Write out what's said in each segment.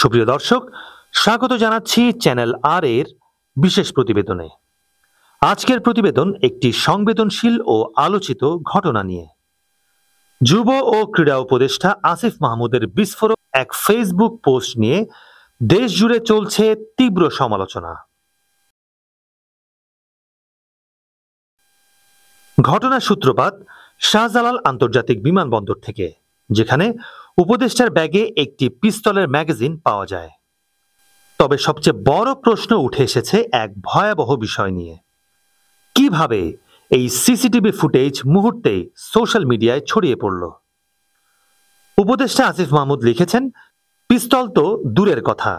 সুপ্রিয় দর্শক, স্বাগত জানাচ্ছি চ্যানেল আর এর বিশেষ প্রতিবেদনে। আজকের প্রতিবেদন একটি সংবেদনশীল ও আলোচিত ঘটনা নিয়ে। যুব ও ক্রীড়া উপদেষ্টা আসিফ মাহমুদের বিস্ফোরক এক ফেসবুক পোস্ট নিয়ে দেশ জুড়ে চলছে তীব্র সমালোচনা। ঘটনার সূত্রপাত শাহজালাল আন্তর্জাতিক বিমানবন্দর থেকে, যেখানে উপদেষ্টার ব্যাগে একটি পিস্তলের ম্যাগাজিন পাওয়া যায়। তবে সবচেয়ে বড় প্রশ্ন উঠে এসেছে এক ভয়াবহ বিষয় নিয়ে। কিভাবে এই সিসিটিভি ফুটেজ মুহূর্তেই সোশ্যাল মিডিয়ায় ছড়িয়ে পড়ল? উপদেষ্টা আসিফ মাহমুদ লিখেছেন, পিস্তল তো দূরের কথা,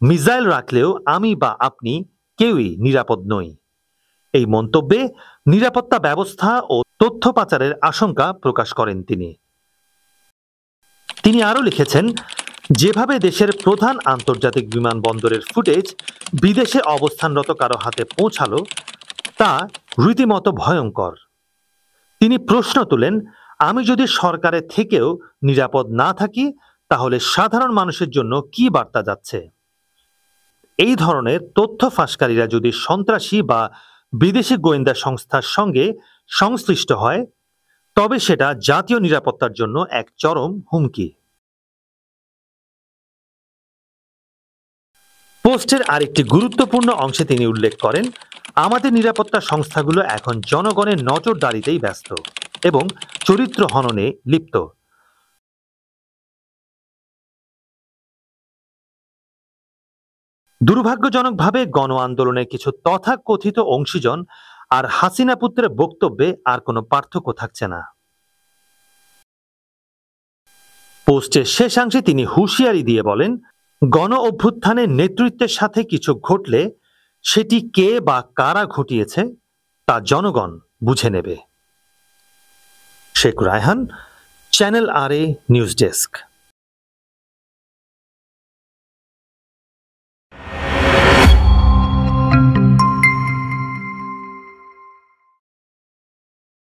মিসাইল রাখলেও আমি বা আপনি কেউই নিরাপদ নই। এই মন্তব্যে নিরাপত্তা ব্যবস্থা ও তথ্য পাচারের আশঙ্কা প্রকাশ করেন তিনি আরো লিখেছেন, যেভাবে দেশের প্রধান আন্তর্জাতিক বিমানবন্দরের ফুটেজ বিদেশে অবস্থানরত কারো হাতে পৌঁছালো তা রীতিমতো ভয়ঙ্কর। তিনি প্রশ্ন তুলেন, আমি যদি সরকারের থেকেও নিরাপদ না থাকি, তাহলে সাধারণ মানুষের জন্য কি বার্তা যাচ্ছে? এই ধরনের তথ্য ফাঁসকারীরা যদি সন্ত্রাসী বা বিদেশি গোয়েন্দা সংস্থার সঙ্গে সংশ্লিষ্ট হয়, তবে সেটা জাতীয় নিরাপত্তার জন্য এক চরম হুমকি। পোস্টের আরেকটি গুরুত্বপূর্ণ অংশে তিনি উল্লেখ করেন, আমাদের নিরাপত্তা সংস্থাগুলো এখন জনগণের নজরদারিতেই ব্যস্ত এবং চরিত্র হননে লিপ্ত। দুর্ভাগ্যজনকভাবে গণ আন্দোলনের কিছু তথাকথিত অংশীজন আর হাসিনা পুত্রের বক্তব্যে আর কোনো পার্থক্য থাকছে না। পোস্টের শেষাংশে তিনি হুঁশিয়ারি দিয়ে বলেন, গণ অভ্যুত্থানের নেতৃত্বের সাথে কিছু ঘটলে সেটি কে বা কারা ঘটিয়েছে তা জনগণ বুঝে নেবে। শেখ রায়হান, চ্যানেল আর এ নিউজ ডেস্ক।